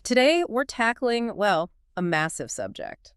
Today, we're tackling, well, a massive subject.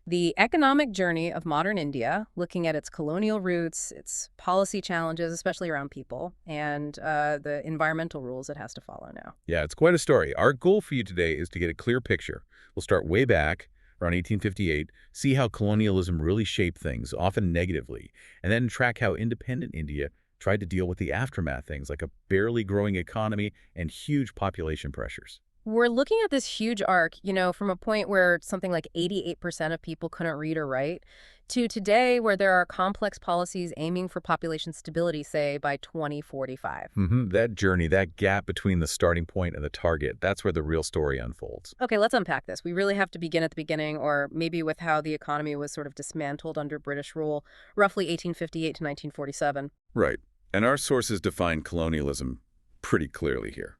The economic journey of modern India, looking at its colonial roots, its policy challenges, especially around people, and the environmental rules it has to follow now. Yeah, it's quite a story. Our goal for you today is to get a clear picture. We'll start way back, around 1858, see how colonialism really shaped things, often negatively, and then track how independent India tried to deal with the aftermath things like a barely growing economy and huge population pressures. We're looking at this huge arc, from a point where something like 88% of people couldn't read or write, to today where there are complex policies aiming for population stability, say, by 2045. That journey, that gap between the starting point and the target, that's where the real story unfolds. Okay, let's unpack this. We really have to begin at the beginning, or maybe with how the economy was sort of dismantled under British rule, roughly 1858 to 1947. Right. And our sources define colonialism pretty clearly here.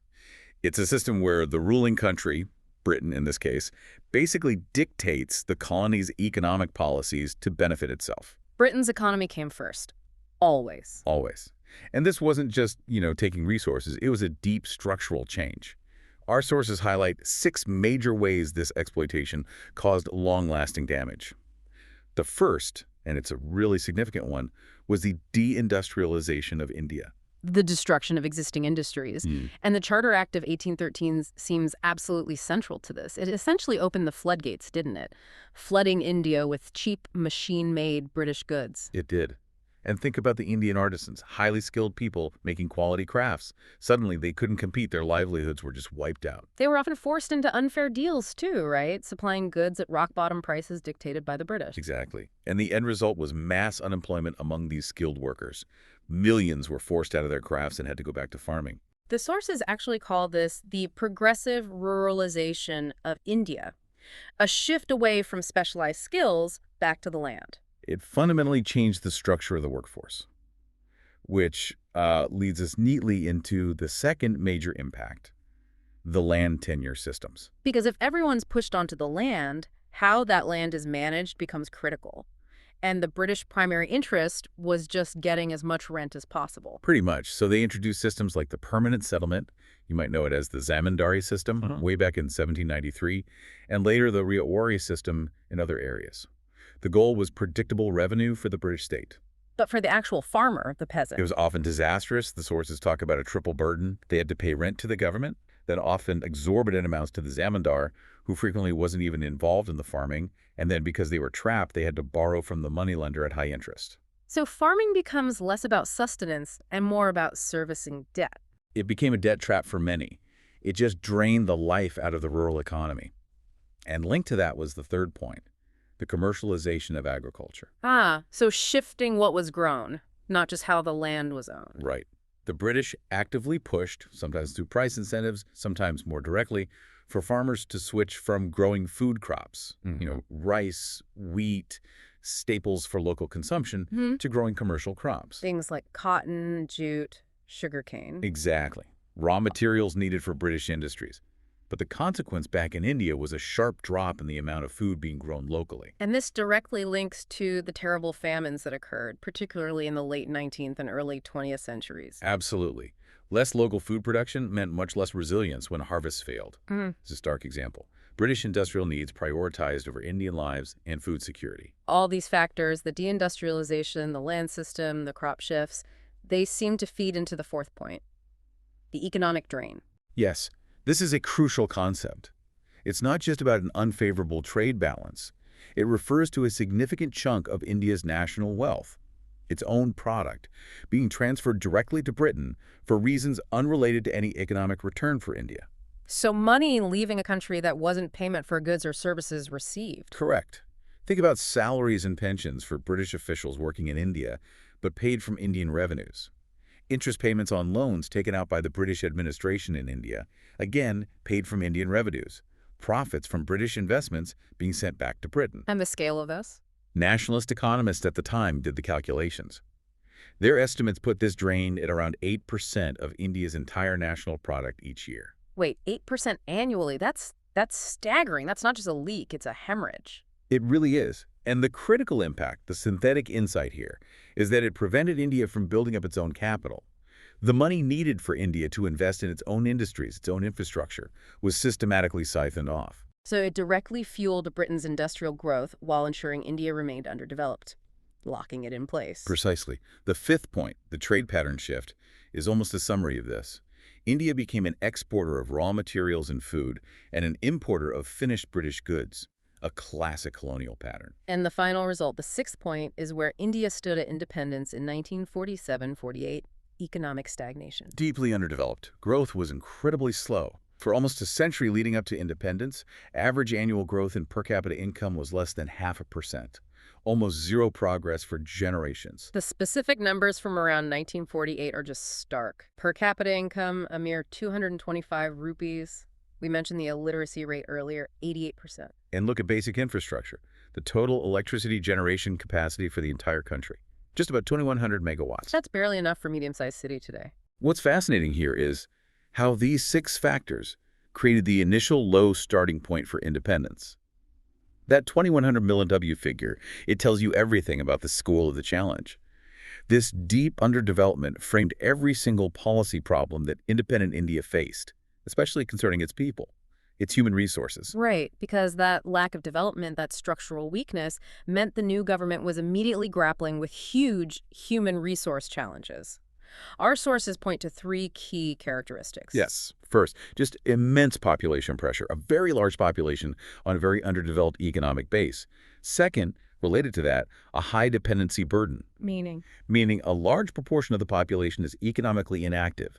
It's a system where the ruling country, Britain in this case, basically dictates the colony's economic policies to benefit itself. Britain's economy came first. Always. Always. And this wasn't just, taking resources. It was a deep structural change. Our sources highlight 6 major ways this exploitation caused long-lasting damage. The first, and it's a really significant one, was the deindustrialization of India. The destruction of existing industries. And the Charter Act of 1813 seems absolutely central to this. It essentially opened the floodgates, didn't it? Flooding India with cheap, machine-made British goods. It did. And think about the Indian artisans, highly skilled people making quality crafts. Suddenly, they couldn't compete. Their livelihoods were just wiped out. They were often forced into unfair deals, too, right? Supplying goods at rock-bottom prices dictated by the British. Exactly. And the end result was mass unemployment among these skilled workers. Millions were forced out of their crafts and had to go back to farming. The sources actually call this the progressive ruralization of India, a shift away from specialized skills back to the land. It fundamentally changed the structure of the workforce, which leads us neatly into the second major impact, the land tenure systems. Because if everyone's pushed onto the land, how that land is managed becomes critical. And the British primary interest was just getting as much rent as possible. Pretty much. So they introduced systems like the permanent settlement, you might know it as the zamindari system, way back in 1793, and later the riawari system in other areas. The goal was predictable revenue for the British state. But for the actual farmer, the peasant, It was often disastrous. The sources talk about a triple burden. They had to pay rent to the government, then often exorbitant amounts to the zamindar, who frequently wasn't even involved in the farming, and then because they were trapped, they had to borrow from the moneylender at high interest. So farming becomes less about sustenance and more about servicing debt. It became a debt trap for many. It just drained the life out of the rural economy. And linked to that was the third point, the commercialization of agriculture. So shifting what was grown, not just how the land was owned. Right. The British actively pushed, sometimes through price incentives, sometimes more directly, for farmers to switch from growing food crops, rice, wheat, staples for local consumption, to growing commercial crops. Things like cotton, jute, sugarcane. Exactly. Raw materials needed for British industries. But the consequence back in India was a sharp drop in the amount of food being grown locally. And this directly links to the terrible famines that occurred, particularly in the late 19th and early 20th centuries. Absolutely. Less local food production meant much less resilience when harvests failed. This is a stark example. British industrial needs prioritized over Indian lives and food security. All these factors, the deindustrialization, the land system, the crop shifts, they seem to feed into the fourth point, the economic drain. Yes, this is a crucial concept. It's not just about an unfavorable trade balance. It refers to a significant chunk of India's national wealth, its own product, being transferred directly to Britain for reasons unrelated to any economic return for India. So money leaving a country that wasn't payment for goods or services received. Correct. Think about salaries and pensions for British officials working in India, but paid from Indian revenues. Interest payments on loans taken out by the British administration in India, again, paid from Indian revenues. Profits from British investments being sent back to Britain. And the scale of this? Nationalist economists at the time did the calculations. Their estimates put this drain at around 8% of India's entire national product each year. Wait, 8% annually? That's staggering. That's not just a leak, it's a hemorrhage. It really is. And the critical impact, the synthetic insight here, is that it prevented India from building up its own capital. The money needed for India to invest in its own industries, its own infrastructure, was systematically siphoned off. So it directly fueled Britain's industrial growth while ensuring India remained underdeveloped, locking it in place. Precisely. The fifth point, the trade pattern shift, is almost a summary of this. India became an exporter of raw materials and food and an importer of finished British goods, a classic colonial pattern. And the final result, the sixth point, is where India stood at independence in 1947-48, economic stagnation. Deeply underdeveloped, growth was incredibly slow. For almost a century leading up to independence, average annual growth in per capita income was less than 0.5%. Almost zero progress for generations. The specific numbers from around 1948 are just stark. Per capita income, a mere 225 rupees. We mentioned the illiteracy rate earlier, 88%. And look at basic infrastructure. The total electricity generation capacity for the entire country. Just about 2,100 megawatts. That's barely enough for a medium-sized city today. What's fascinating here is how these 6 factors created the initial low starting point for independence. That 2,100 milliW figure, it tells you everything about the school of the challenge. This deep underdevelopment framed every single policy problem that independent India faced, especially concerning its people, its human resources. Right, because that lack of development, that structural weakness, meant the new government was immediately grappling with huge human resource challenges. Our sources point to 3 key characteristics. Yes. First, just immense population pressure, a very large population on a very underdeveloped economic base. Second, related to that, a high dependency burden, meaning a large proportion of the population is economically inactive.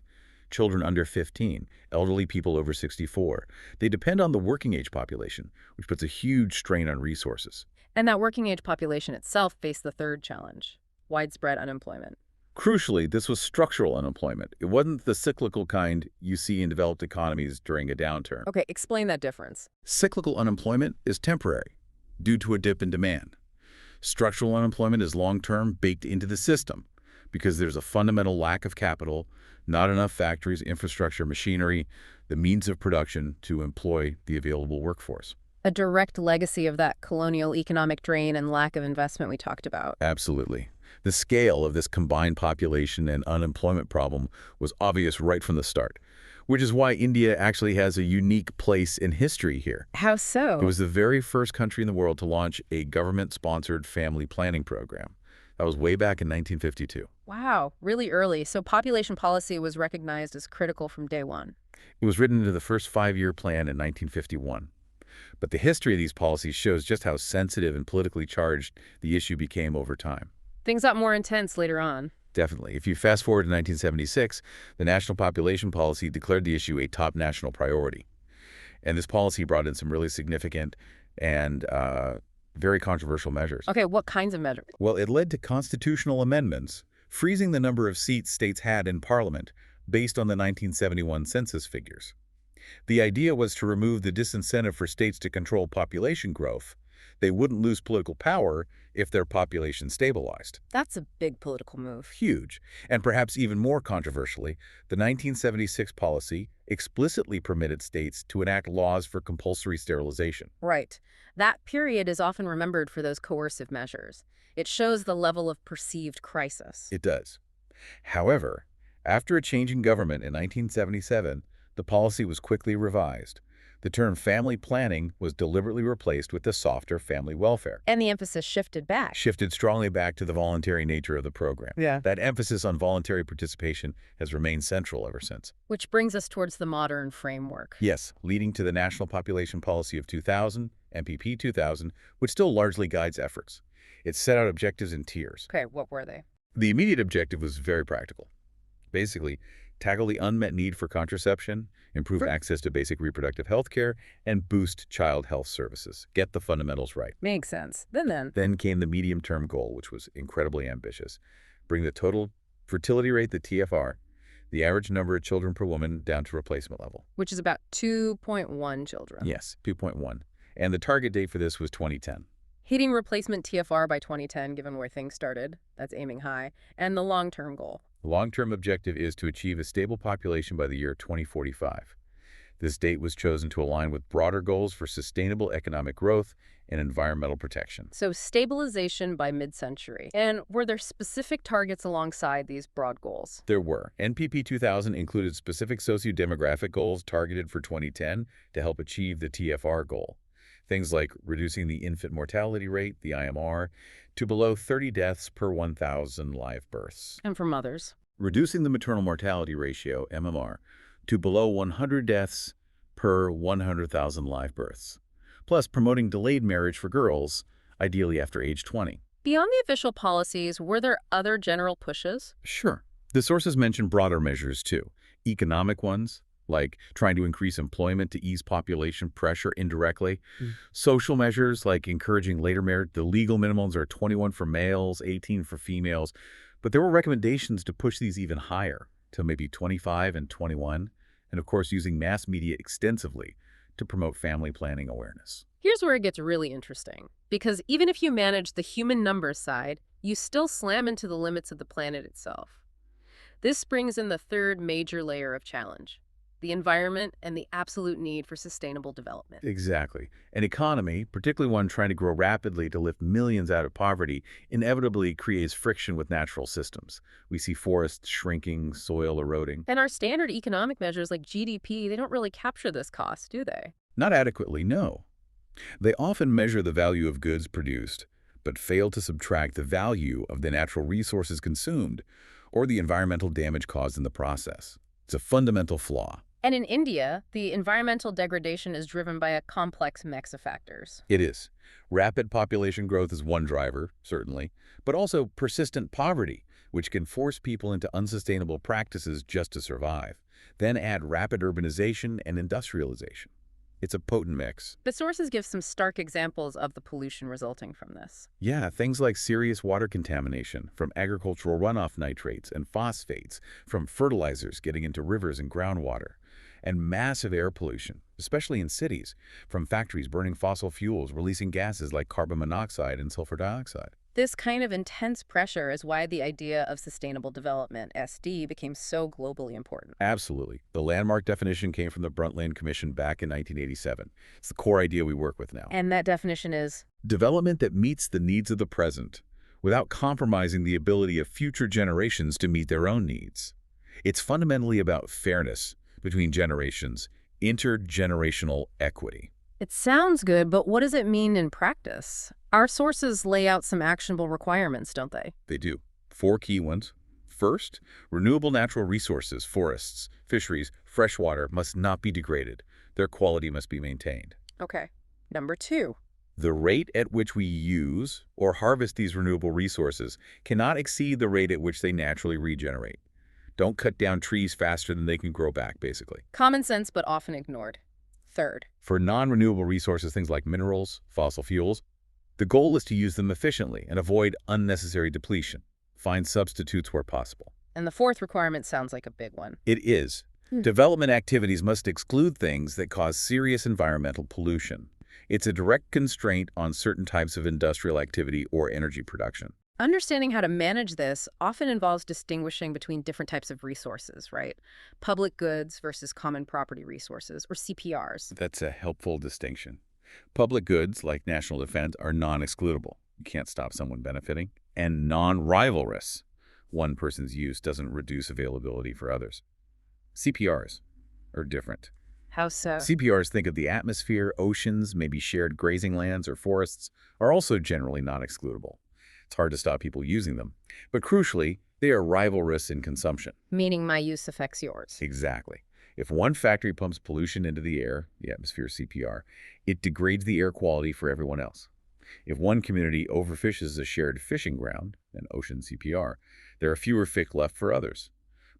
Children under 15, elderly people over 64. They depend on the working age population, which puts a huge strain on resources. And that working age population itself faced the third challenge, widespread unemployment. Crucially, this was structural unemployment. It wasn't the cyclical kind you see in developed economies during a downturn. Okay, explain that difference. Cyclical unemployment is temporary, due to a dip in demand. Structural unemployment is long-term, baked into the system, because there's a fundamental lack of capital, not enough factories, infrastructure, machinery, the means of production to employ the available workforce. A direct legacy of that colonial economic drain and lack of investment we talked about. Absolutely. The scale of this combined population and unemployment problem was obvious right from the start, which is why India actually has a unique place in history here. How so? It was the very first country in the world to launch a government-sponsored family planning program. That was way back in 1952. Wow, really early. So population policy was recognized as critical from day one. It was written into the first 5-year plan in 1951. But the history of these policies shows just how sensitive and politically charged the issue became over time. Things got more intense later on. Definitely. If you fast forward to 1976, the National Population Policy declared the issue a top national priority. And this policy brought in some really significant and very controversial measures. Okay, what kinds of measures? Well, it led to constitutional amendments, freezing the number of seats states had in Parliament based on the 1971 census figures. The idea was to remove the disincentive for states to control population growth. They wouldn't lose political power if their population stabilized. That's a big political move. Huge. And perhaps even more controversially, the 1976 policy explicitly permitted states to enact laws for compulsory sterilization. Right. That period is often remembered for those coercive measures. It shows the level of perceived crisis. It does. However, after a change in government in 1977, the policy was quickly revised. The term family planning was deliberately replaced with the softer family welfare. And the emphasis shifted back. Shifted strongly back to the voluntary nature of the program. Yeah. That emphasis on voluntary participation has remained central ever since. Which brings us towards the modern framework. Yes, leading to the National Population Policy of 2000, MPP 2000, which still largely guides efforts. It set out objectives in tiers. Okay, what were they? The immediate objective was very practical. Basically, tackle the unmet need for contraception, improve access to basic reproductive health care, and boost child health services. Get the fundamentals right. Makes sense. Then Came the medium-term goal, which was incredibly ambitious. Bring the total fertility rate, the TFR, the average number of children per woman, down to replacement level. which is about 2.1 children. Yes, 2.1. And the target date for this was 2010. Hitting replacement TFR by 2010, given where things started, that's aiming high, and the long-term goal. The long-term objective is to achieve a stable population by the year 2045. This date was chosen to align with broader goals for sustainable economic growth and environmental protection. So stabilization by mid-century. And were there specific targets alongside these broad goals? There were. NPP 2000 included specific socio-demographic goals targeted for 2010 to help achieve the TFR goal. Things like reducing the infant mortality rate, the IMR, to below 30 deaths per 1,000 live births. And for mothers? Reducing the maternal mortality ratio, MMR, to below 100 deaths per 100,000 live births. Plus, promoting delayed marriage for girls, ideally after age 20. Beyond the official policies, were there other general pushes? Sure. The sources mention broader measures, too. Economic ones, like trying to increase employment to ease population pressure indirectly. Social measures, like encouraging later marriage. The legal minimums are 21 for males, 18 for females. But there were recommendations to push these even higher, to maybe 25 and 21. And, of course, using mass media extensively to promote family planning awareness. Here's where it gets really interesting, because even if you manage the human numbers side, you still slam into the limits of the planet itself. This brings in the third major layer of challenge: the environment and the absolute need for sustainable development. Exactly. An economy, particularly one trying to grow rapidly to lift millions out of poverty, inevitably creates friction with natural systems. We see forests shrinking, soil eroding. And our standard economic measures like GDP, they don't really capture this cost, do they? Not adequately, no. They often measure the value of goods produced, but fail to subtract the value of the natural resources consumed or the environmental damage caused in the process. It's a fundamental flaw. And in India, the environmental degradation is driven by a complex mix of factors. It is. Rapid population growth is one driver, certainly, but also persistent poverty, which can force people into unsustainable practices just to survive. Then add rapid urbanization and industrialization. It's a potent mix. The sources give some stark examples of the pollution resulting from this. Yeah, things like serious water contamination from agricultural runoff nitrates and phosphates, from fertilizers getting into rivers and groundwater, and massive air pollution, especially in cities, from factories burning fossil fuels, releasing gases like carbon monoxide and sulfur dioxide. This kind of intense pressure is why the idea of sustainable development, SD, became so globally important. Absolutely. The landmark definition came from the Brundtland Commission back in 1987. It's the core idea we work with now. And that definition is? Development that meets the needs of the present without compromising the ability of future generations to meet their own needs. It's fundamentally about fairness between generations, intergenerational equity. It sounds good, but what does it mean in practice? Our sources lay out some actionable requirements, don't they? They do. 4 key ones. First, renewable natural resources, forests, fisheries, freshwater must not be degraded. Their quality must be maintained. Okay. Number 2. The rate at which we use or harvest these renewable resources cannot exceed the rate at which they naturally regenerate. Don't cut down trees faster than they can grow back, basically. Common sense, but often ignored. Third. For non-renewable resources, things like minerals, fossil fuels, the goal is to use them efficiently and avoid unnecessary depletion. Find substitutes where possible. And the fourth requirement sounds like a big one. It is. Development activities must exclude things that cause serious environmental pollution. It's a direct constraint on certain types of industrial activity or energy production. Understanding how to manage this often involves distinguishing between different types of resources, right? Public goods versus common property resources, or CPRs. That's a helpful distinction. Public goods, like national defense, are non-excludable. You can't stop someone benefiting. And non-rivalrous. One person's use doesn't reduce availability for others. CPRs are different. How so? CPRs think of the atmosphere, oceans, maybe shared grazing lands or forests, are also generally non-excludable. It's hard to stop people using them. But crucially, they are rivalrous in consumption. Meaning my use affects yours. Exactly. If one factory pumps pollution into the air, the atmosphere CPR, it degrades the air quality for everyone else. If one community overfishes a shared fishing ground, an ocean CPR, there are fewer fish left for others.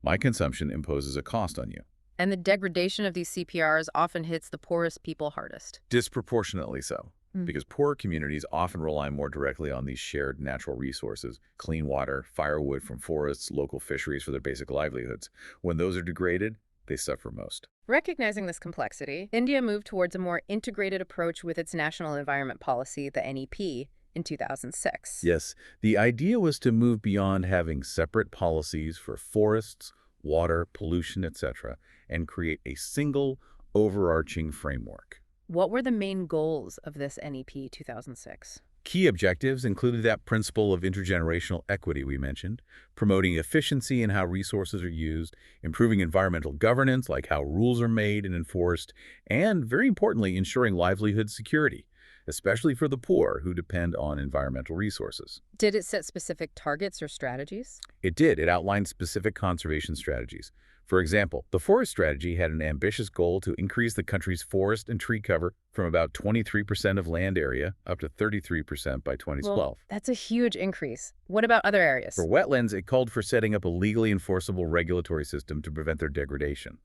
My consumption imposes a cost on you. And the degradation of these CPRs often hits the poorest people hardest. Disproportionately so. Because poorer communities often rely more directly on these shared natural resources, clean water, firewood from forests, local fisheries for their basic livelihoods. When those are degraded, they suffer most. Recognizing this complexity, India moved towards a more integrated approach with its National Environment Policy, the NEP, in 2006. Yes, the idea was to move beyond having separate policies for forests, water, pollution, etc., and create a single, overarching framework. What were the main goals of this NEP 2006? Key objectives included that principle of intergenerational equity we mentioned, promoting efficiency in how resources are used, improving environmental governance, like how rules are made and enforced, and, very importantly, ensuring livelihood security, especially for the poor who depend on environmental resources. Did it set specific targets or strategies? It did. It outlined specific conservation strategies. For example, the forest strategy had an ambitious goal to increase the country's forest and tree cover from about 23% of land area up to 33% by 2012. Well, that's a huge increase. What about other For areas? wetlands, it called for setting up a legally enforceable regulatory system to prevent their degradation.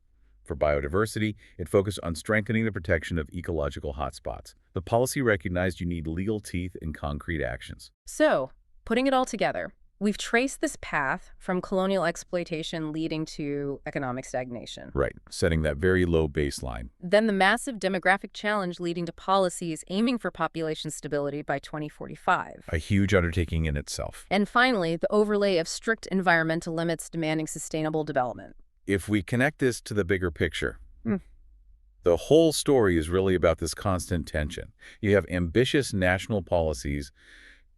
For biodiversity, it focused on strengthening the protection of ecological hotspots. The policy recognized you need legal teeth and concrete actions. So, putting it all together, we've traced this path from colonial exploitation leading to economic stagnation. Right, setting that very low baseline. Then the massive demographic challenge leading to policies aiming for population stability by 2045. A huge undertaking in itself. And finally, the overlay of strict environmental limits demanding sustainable development. If we connect this to the bigger picture, Hmm. the whole story is really about this constant tension. You have ambitious national policies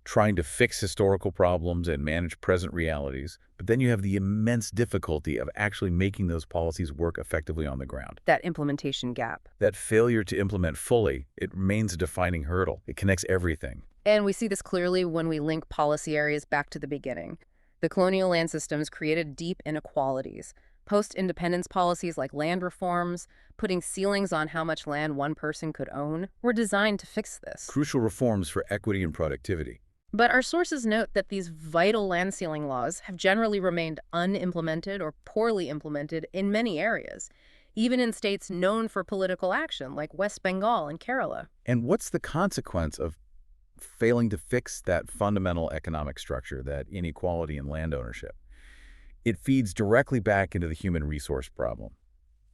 trying to fix historical problems and manage present realities, but then you have the immense difficulty of actually making those policies work effectively on the ground. That implementation gap. That failure to implement fully, it remains a defining hurdle. It connects everything. And we see this clearly when we link policy areas back to the beginning. The colonial land systems created deep inequalities. Post-independence policies like land reforms, putting ceilings on how much land one person could own, were designed to fix this. Crucial reforms for equity and productivity. But our sources note that these vital land ceiling laws have generally remained unimplemented or poorly implemented in many areas, even in states known for political action like West Bengal and Kerala. And what's the consequence of failing to fix that fundamental economic structure, that inequality in land ownership? It feeds directly back into the human resource problem.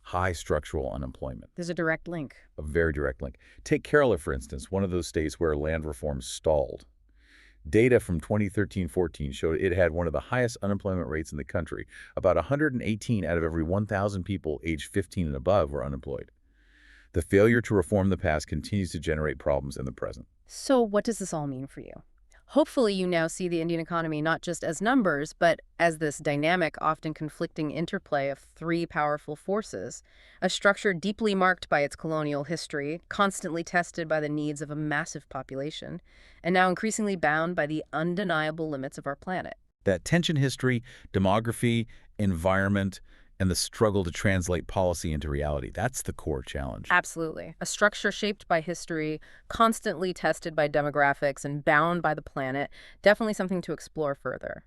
High structural unemployment. There's a direct link. A very direct link. Take Kerala, for instance, one of those states where land reform stalled. Data from 2013-14 showed it had one of the highest unemployment rates in the country. About 118 out of every 1,000 people aged 15 and above were unemployed. The failure to reform the past continues to generate problems in the present. So what does this all mean for you? Hopefully you now see the Indian economy not just as numbers, but as this dynamic, often conflicting interplay of three powerful forces, a structure deeply marked by its colonial history, constantly tested by the needs of a massive population, and now increasingly bound by the undeniable limits of our planet. That tension history, demography, environment, and the struggle to translate policy into reality, that's the core challenge. Absolutely. A structure shaped by history, constantly tested by demographics, and bound by the planet, definitely something to explore further.